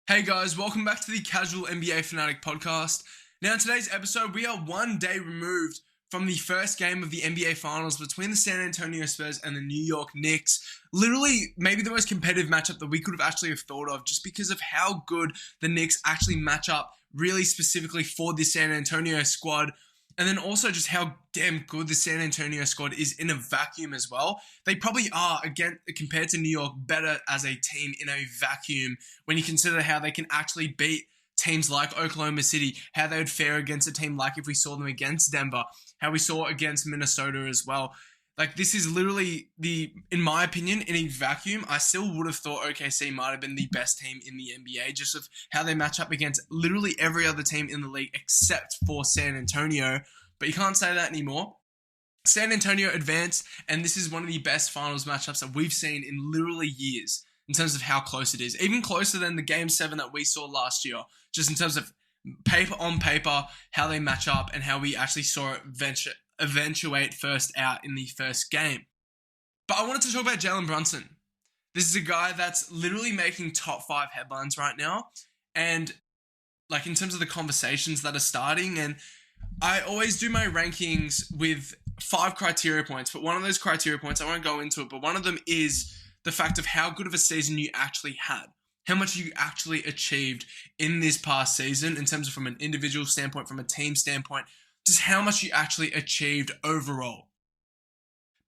Hey guys, welcome back to the Casual NBA Fanatic podcast. Now in today's episode, we are one day removed from the first game of the NBA Finals between the San Antonio Spurs and the New York Knicks. Literally, maybe the most competitive matchup that we could have actually thought of just because of how good the Knicks actually match up really specifically for the San Antonio squad. And then also just how damn good the San Antonio squad is in a vacuum as well. They probably are, again, compared to New York, better as a team in a vacuum when you consider how they can actually beat teams like Oklahoma City, how they would fare against a team like if we saw them against Denver, how we saw against Minnesota as well. Like, this is literally in my opinion, in a vacuum, I still would have thought OKC might have been the best team in the NBA, just of how they match up against literally every other team in the league except for San Antonio. But you can't say that anymore. San Antonio advanced, and this is one of the best finals matchups that we've seen in literally years in terms of how close it is. Even closer than the Game 7 that we saw last year, just in terms of paper on paper, how they match up, and how we actually saw it eventuate first out in the first game. But I wanted to talk about Jalen Brunson. This is a guy that's literally making top 5 headlines right now. And like in terms of the conversations that are starting, and I always do my rankings with 5 criteria points, but one of those criteria points, I won't go into it, but one of them is the fact of how good of a season you actually had. How much you actually achieved in this past season in terms of from an individual standpoint, from a team standpoint, just how much you actually achieved overall.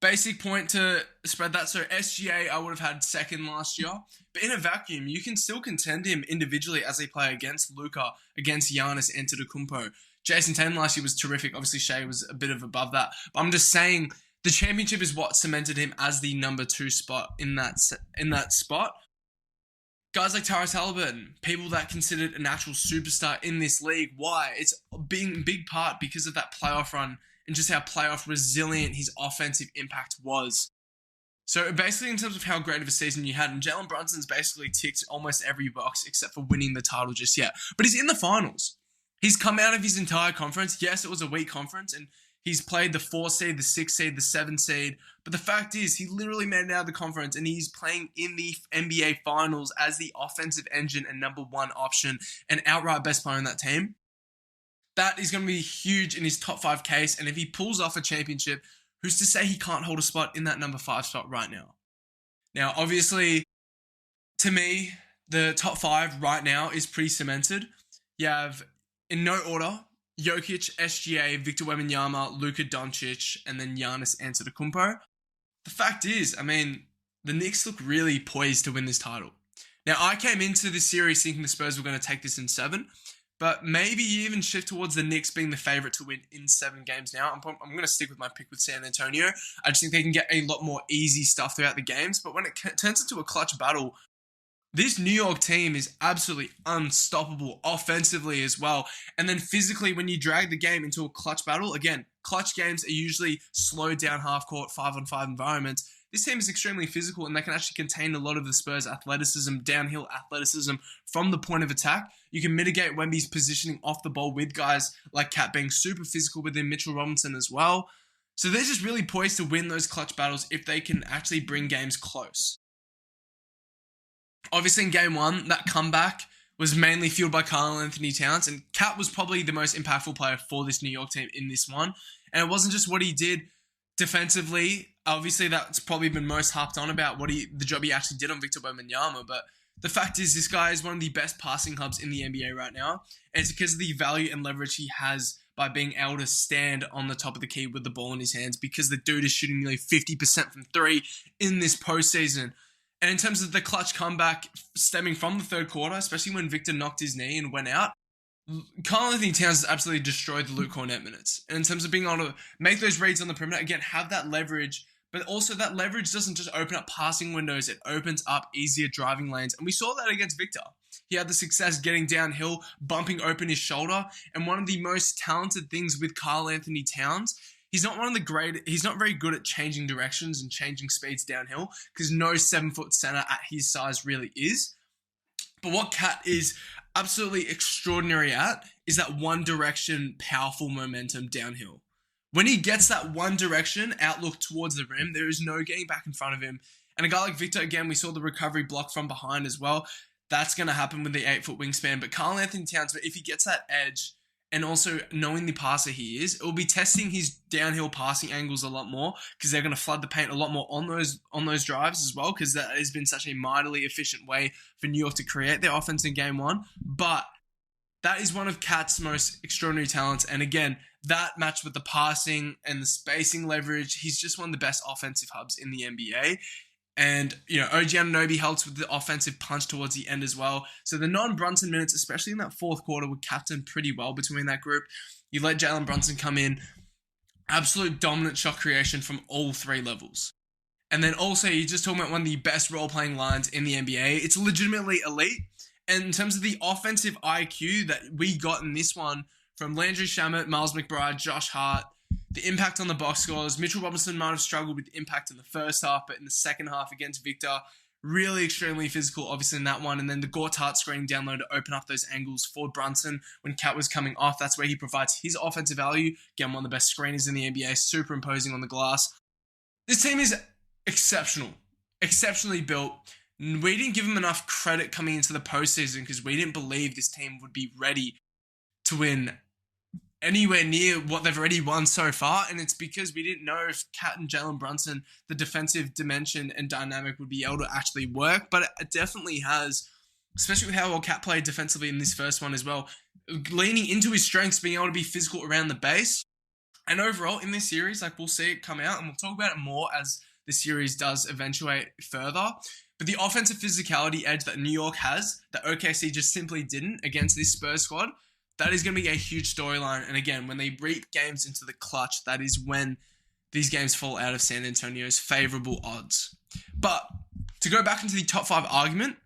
Basic point to spread that. So SGA, I would have had second last year. But in a vacuum, you can still contend him individually as a player against Luka, against Giannis Antetokounmpo. Jayson Tatum last year was terrific. Obviously, Shea was a bit of above that. But I'm just saying the championship is what cemented him as the number 2 spot in that spot. Guys like Tyrese Halliburton, people that considered a natural superstar in this league. Why? It's being in big part because of that playoff run and just how playoff resilient his offensive impact was. So basically in terms of how great of a season you had, and Jalen Brunson's basically ticked almost every box except for winning the title just yet. But he's in the finals. He's come out of his entire conference. Yes, it was a weak conference, and he's played the 4 seed, the 6 seed, the 7 seed. But the fact is, he literally made it out of the conference, and he's playing in the NBA Finals as the offensive engine and number 1 option and outright best player in that team. That is going to be huge in his top 5 case, and if he pulls off a championship, who's to say he can't hold a spot in that number 5 spot right now? Now, obviously, to me, the top 5 right now is pretty cemented. You have, in no order, Jokic, SGA, Victor Wembanyama, Luka Doncic, and then Giannis Antetokounmpo. The fact is, the Knicks look really poised to win this title. Now, I came into this series thinking the Spurs were going to take this in 7, but maybe you even shift towards the Knicks being the favorite to win in 7 games now. I'm going to stick with my pick with San Antonio. I just think they can get a lot more easy stuff throughout the games, but when it turns into a clutch battle, this New York team is absolutely unstoppable offensively as well. And then physically, when you drag the game into a clutch battle, again, clutch games are usually slowed down half-court, 5-on-5 environments. This team is extremely physical, and they can actually contain a lot of the Spurs' athleticism, downhill athleticism from the point of attack. You can mitigate Wemby's positioning off the ball with guys like Cat being super physical within Mitchell Robinson as well. So they're just really poised to win those clutch battles if they can actually bring games close. Obviously, in Game 1, that comeback was mainly fueled by Karl-Anthony Towns, and Cat was probably the most impactful player for this New York team in this one. And it wasn't just what he did defensively. Obviously, that's probably been most harped on about the job he actually did on Victor Wembanyama, but the fact is this guy is one of the best passing hubs in the NBA right now, and it's because of the value and leverage he has by being able to stand on the top of the key with the ball in his hands, because the dude is shooting nearly 50% from 3 in this postseason. And in terms of the clutch comeback stemming from the third quarter, especially when Victor knocked his knee and went out, Karl-Anthony Towns has absolutely destroyed the Luke Cornett minutes. And in terms of being able to make those reads on the perimeter, again, have that leverage, but also that leverage doesn't just open up passing windows, it opens up easier driving lanes. And we saw that against Victor. He had the success getting downhill, bumping open his shoulder. And one of the most talented things with Karl-Anthony Towns, he's not very good at changing directions and changing speeds downhill, because no 7-foot center at his size really is. But what Cat is absolutely extraordinary at is that one direction, powerful momentum downhill. When he gets that one direction outlook towards the rim, there is no getting back in front of him. And a guy like Victor, again, we saw the recovery block from behind as well. that's going to happen with the 8-foot wingspan. But Karl-Anthony Towns, if he gets that edge and also knowing the passer he is, it will be testing his downhill passing angles a lot more because they're going to flood the paint a lot more on those drives as well, because that has been such a mightily efficient way for New York to create their offense in game one. But that is one of KAT's most extraordinary talents. And again, that matched with the passing and the spacing leverage, he's just one of the best offensive hubs in the NBA. And, OG Anunoby helps with the offensive punch towards the end as well. So the non-Brunson minutes, especially in that fourth quarter, were captained pretty well between that group. You let Jalen Brunson come in, absolute dominant shot creation from all three levels. And then also, you're just talking about one of the best role-playing lines in the NBA. It's legitimately elite. And in terms of the offensive IQ that we got in this one from Landry Shamet, Miles McBride, Josh Hart, the impact on the box scores. Mitchell Robinson might have struggled with the impact in the first half, but in the second half against Victor, really extremely physical, obviously, in that one. And then the Gortat screen down low to open up those angles for Brunson when KAT was coming off. That's where he provides his offensive value. Again, one of the best screeners in the NBA, superimposing on the glass. This team is exceptional, exceptionally built. We didn't give them enough credit coming into the postseason because we didn't believe this team would be ready to win anywhere near what they've already won so far, and it's because we didn't know if KAT and Jalen Brunson, the defensive dimension and dynamic, would be able to actually work, but it definitely has, especially with how well KAT played defensively in this first one as well, leaning into his strengths, being able to be physical around the base, and overall in this series, we'll see it come out, and we'll talk about it more as the series does eventuate further, but the offensive physicality edge that New York has, that OKC just simply didn't against this Spurs squad, that is going to be a huge storyline. And again, when they reap games into the clutch, that is when these games fall out of San Antonio's favorable odds. But to go back into the top 5 argument,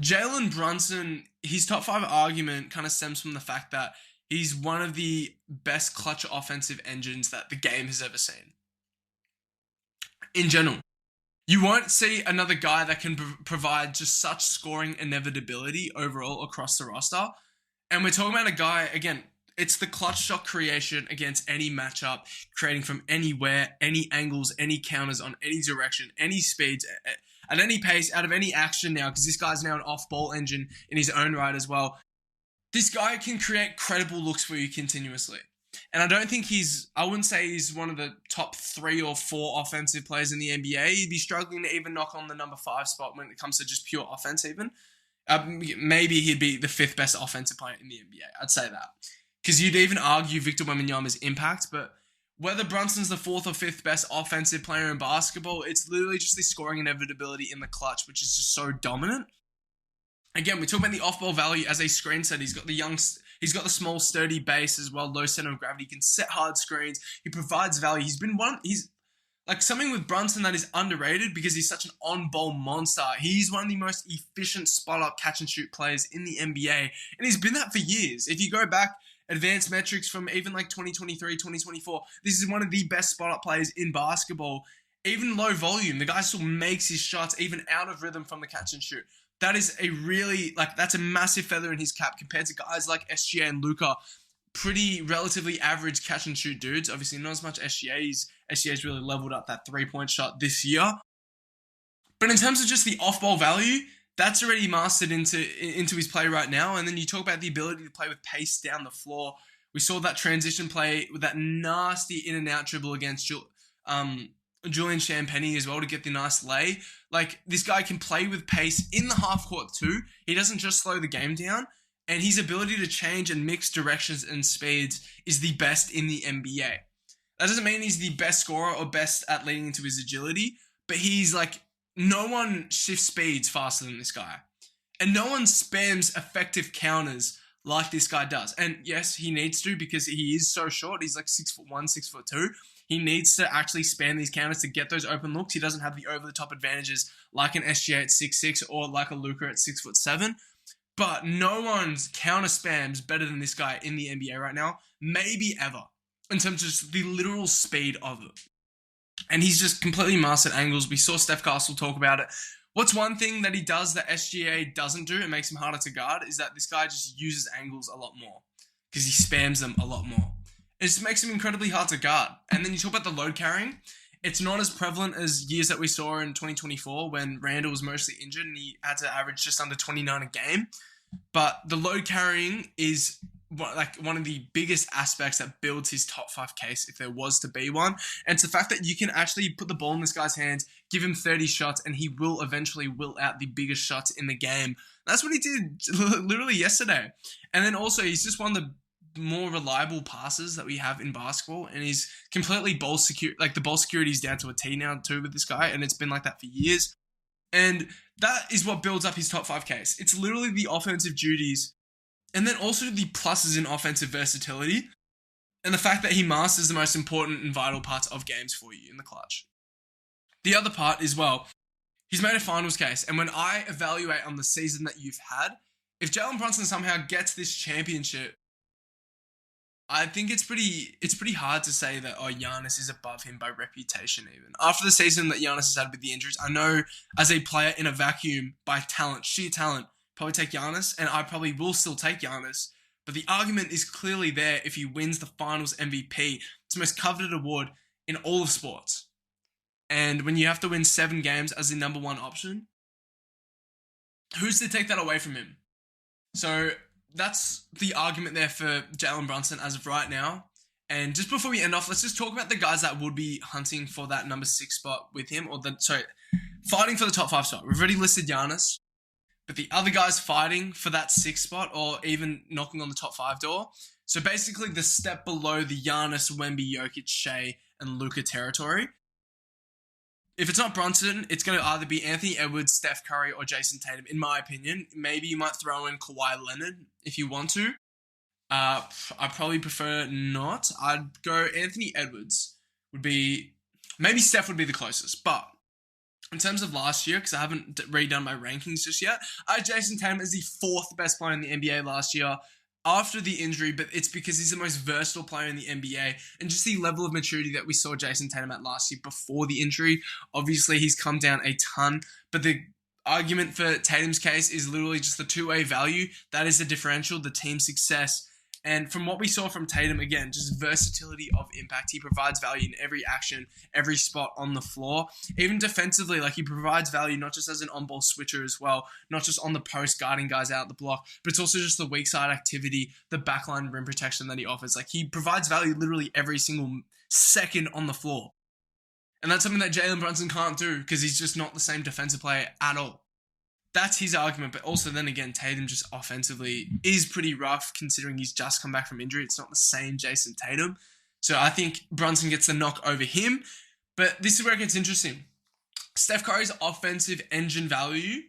Jalen Brunson, his top 5 argument kind of stems from the fact that he's one of the best clutch offensive engines that the game has ever seen. In general, you won't see another guy that can provide just such scoring inevitability overall across the roster. And we're talking about a guy, again, it's the clutch shot creation against any matchup, creating from anywhere, any angles, any counters on any direction, any speeds, at any pace, out of any action now, because this guy's now an off-ball engine in his own right as well. This guy can create credible looks for you continuously. And I wouldn't say he's one of the top 3 or 4 offensive players in the NBA. He'd be struggling to even knock on the number 5 spot when it comes to just pure offense even. Maybe he'd be the 5th best offensive player in the NBA. I'd say that. Because you'd even argue Victor Wembanyama's impact, but whether Brunson's the 4th or 5th best offensive player in basketball, it's literally just the scoring inevitability in the clutch, which is just so dominant. Again, we talk about the off-ball value as a screen set. He's got the small, sturdy base as well, low center of gravity. He can set hard screens. He provides value. He's like something with Brunson that is underrated because he's such an on-ball monster. He's one of the most efficient spot-up catch-and-shoot players in the NBA, and he's been that for years. If you go back, advanced metrics from even 2023, 2024, this is one of the best spot-up players in basketball. Even low volume, the guy still makes his shots even out of rhythm from the catch-and-shoot. That is that's a massive feather in his cap compared to guys like SGA and Luka, pretty relatively average catch and shoot dudes. Obviously not as much SGA's. SGA's really leveled up that 3-point shot this year. But in terms of just the off-ball value, that's already mastered into his play right now. And then you talk about the ability to play with pace down the floor. We saw that transition play with that nasty in and out dribble against Julian Champagnie as well to get the nice lay. This guy can play with pace in the half court too. He doesn't just slow the game down. And his ability to change and mix directions and speeds is the best in the NBA. That doesn't mean he's the best scorer or best at leading into his agility, but he's no one shifts speeds faster than this guy. And no one spams effective counters like this guy does. And yes, he needs to because he is so short. He's 6'1", 6'2". He needs to actually spam these counters to get those open looks. He doesn't have the over-the-top advantages like an SGA at 6'6" or like a Luka at 6'7". But no one's counter spams better than this guy in the NBA right now, maybe ever, in terms of just the literal speed of it. And he's just completely mastered angles. We saw Steph Castle talk about it. What's one thing that he does that SGA doesn't do and makes him harder to guard is that this guy just uses angles a lot more because he spams them a lot more. It just makes him incredibly hard to guard. And then you talk about the load carrying. It's not as prevalent as years that we saw in 2024 when Randall was mostly injured and he had to average just under 29 a game. But the load carrying is one of the biggest aspects that builds his top 5 case if there was to be one. And it's the fact that you can actually put the ball in this guy's hands, give him 30 shots, and he will eventually will out the biggest shots in the game. That's what he did literally yesterday. And then also, he's just one of the more reliable passes that we have in basketball, and he's completely ball secure. Like, the ball security is down to a T now too with this guy, and it's been like that for years. And that is what builds up his top 5 case. It's literally the offensive duties, and then also the pluses in offensive versatility, and the fact that he masters the most important and vital parts of games for you in the clutch. The other part is, well, he's made a finals case, and when I evaluate on the season that you've had, if Jalen Brunson somehow gets this championship, I think it's pretty hard to say that, Giannis is above him by reputation even. After the season that Giannis has had with the injuries, I know as a player in a vacuum, by talent, sheer talent, probably take Giannis, and I probably will still take Giannis. But the argument is clearly there if he wins the finals MVP. It's the most coveted award in all of sports. And when you have to win 7 games as the number 1 option, who's to take that away from him? So that's the argument there for Jalen Brunson as of right now. And just before we end off, let's just talk about the guys that would be hunting for that number 6 spot with him, fighting for the top 5 spot. We've already listed Giannis, but the other guys fighting for that 6 spot or even knocking on the top 5 door. So basically the step below the Giannis, Wemby, Jokic, Shea, and Luka territory. If it's not Brunson, it's going to either be Anthony Edwards, Steph Curry, or Jayson Tatum, in my opinion. Maybe you might throw in Kawhi Leonard if you want to. I probably prefer not. I'd go Anthony Edwards would be... Maybe Steph would be the closest. But in terms of last year, because I haven't redone my rankings just yet, I had Jayson Tatum as the 4th best player in the NBA last year after the injury, but it's because he's the most versatile player in the NBA, and just the level of maturity that we saw Jayson Tatum at last year before the injury. Obviously, he's come down a ton, but the argument for Tatum's case is literally just the two-way value. That is the differential, the team success. And from what we saw from Tatum, again, just versatility of impact. He provides value in every action, every spot on the floor. Even defensively, like, he provides value not just as an on-ball switcher as well, not just on the post guarding guys out the block, but it's also just the weak side activity, the backline rim protection that he offers. Like, he provides value literally every single second on the floor. And that's something that Jalen Brunson can't do because he's just not the same defensive player at all. That's his argument, but also then again, Tatum just offensively is pretty rough considering he's just come back from injury. It's not the same Jayson Tatum. So I think Brunson gets the knock over him, but this is where it gets interesting. Steph Curry's offensive engine value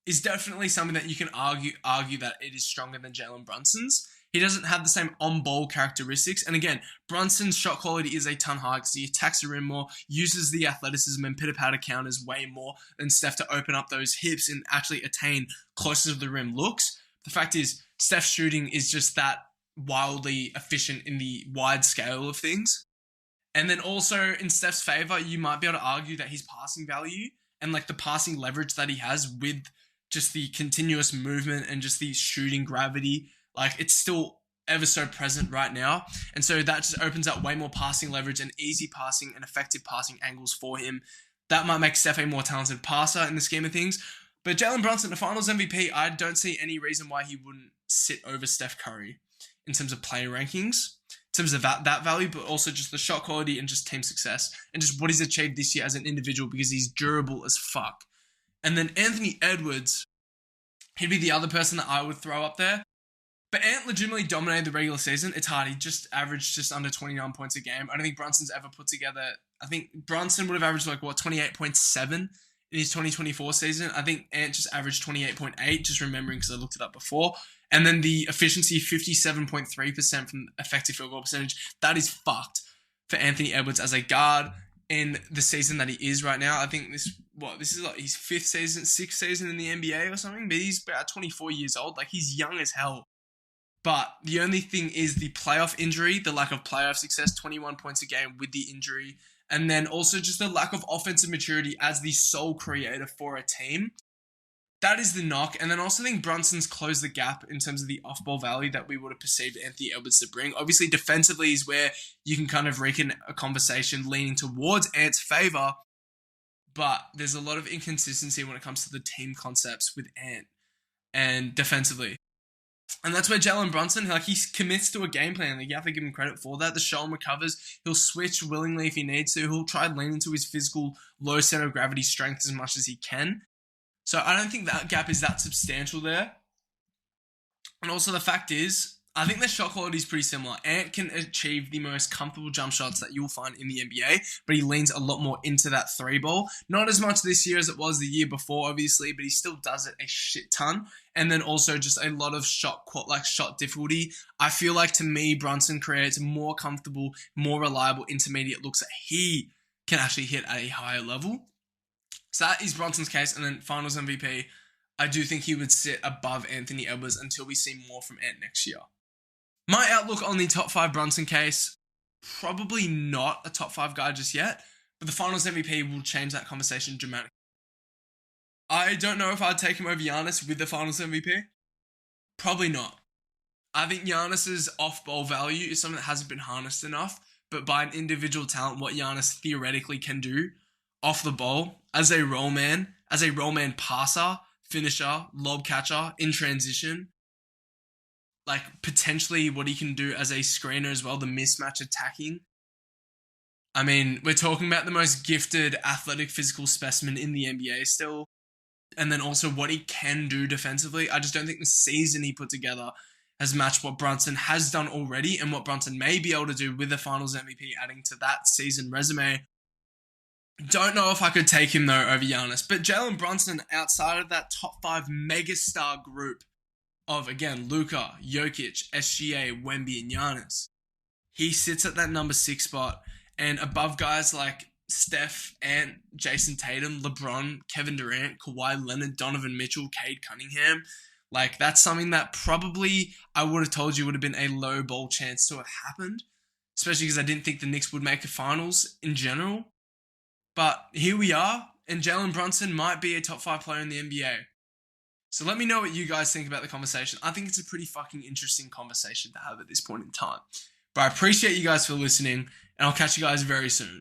is definitely something that you can argue that it is stronger than Jalen Brunson's. He doesn't have the same on-ball characteristics. And again, Brunson's shot quality is a ton higher because he attacks the rim more, uses the athleticism and pitter-patter counters way more than Steph to open up those hips and actually attain closer to the rim looks. The fact is, Steph's shooting is just that wildly efficient in the wide scale of things. And then also, in Steph's favor, you might be able to argue that his passing value and like the passing leverage that he has with just the continuous movement and just the shooting gravity, like, it's still ever so present right now. And so that just opens up way more passing leverage and easy passing and effective passing angles for him. That might make Steph a more talented passer in the scheme of things. But Jalen Brunson, the finals MVP, I don't see any reason why he wouldn't sit over Steph Curry in terms of player rankings, in terms of that value, but also just the shot quality and just team success and just what he's achieved this year as an individual because he's durable as fuck. And then Anthony Edwards, he'd be the other person that I would throw up there. But Ant legitimately dominated the regular season. It's hard. He just averaged just under 29 points a game. I don't think Brunson's ever put together... I think Brunson would have averaged 28.7 in his 2024 season. I think Ant just averaged 28.8, just remembering because I looked it up before. And then the efficiency, 57.3% from effective field goal percentage. That is fucked for Anthony Edwards as a guard in the season that he is right now. I think this is like his 6th season in the NBA or something. But he's about 24 years old. Like, he's young as hell. But the only thing is the playoff injury, the lack of playoff success, 21 points a game with the injury, and then also just the lack of offensive maturity as the sole creator for a team. that is the knock. And then I also think Brunson's closed the gap in terms of the off-ball value that we would have perceived Anthony Edwards to bring. Obviously, defensively is where you can kind of reckon a conversation leaning towards Ant's favor, but there's a lot of inconsistency when it comes to the team concepts with Ant and defensively. And that's where Jalen Brunson, he commits to a game plan. You have to give him credit for that. The show and recovers. He'll switch willingly if he needs to. He'll try and lean into his physical low center of gravity strength as much as he can. So I don't think that gap is that substantial there. And also the fact is, I think their shot quality is pretty similar. Ant can achieve the most comfortable jump shots that you'll find in the NBA, but he leans a lot more into that three ball. Not as much this year as it was the year before, obviously, but he still does it a shit ton. And then also just a lot of shot difficulty. I feel like, to me, Brunson creates more comfortable, more reliable intermediate looks that he can actually hit at a higher level. So that is Brunson's case. And then Finals MVP, I do think he would sit above Anthony Edwards until we see more from Ant next year. My outlook on the top 5 Brunson case, probably not a top 5 guy just yet, but the Finals MVP will change that conversation dramatically. I don't know if I'd take him over Giannis with the Finals MVP. Probably not. I think Giannis's off-ball value is something that hasn't been harnessed enough, but by an individual talent, what Giannis theoretically can do off the ball as a roll man passer, finisher, lob catcher, in transition, potentially what he can do as a screener as well, the mismatch attacking. I mean, we're talking about the most gifted athletic physical specimen in the NBA still. And then also what he can do defensively. I just don't think the season he put together has matched what Brunson has done already and what Brunson may be able to do with the Finals MVP adding to that season resume. Don't know if I could take him, though, over Giannis. But Jalen Brunson, outside of that top 5 megastar group of, again, Luka, Jokic, SGA, Wemby, and Giannis, he sits at that number 6 spot and above guys like Steph, Ant, Jayson Tatum, LeBron, Kevin Durant, Kawhi Leonard, Donovan Mitchell, Cade Cunningham. That's something that probably I would have told you would have been a low ball chance to have happened, especially because I didn't think the Knicks would make the finals in general. But here we are, and Jalen Brunson might be a top 5 player in the NBA. So let me know what you guys think about the conversation. I think it's a pretty fucking interesting conversation to have at this point in time. But I appreciate you guys for listening, and I'll catch you guys very soon.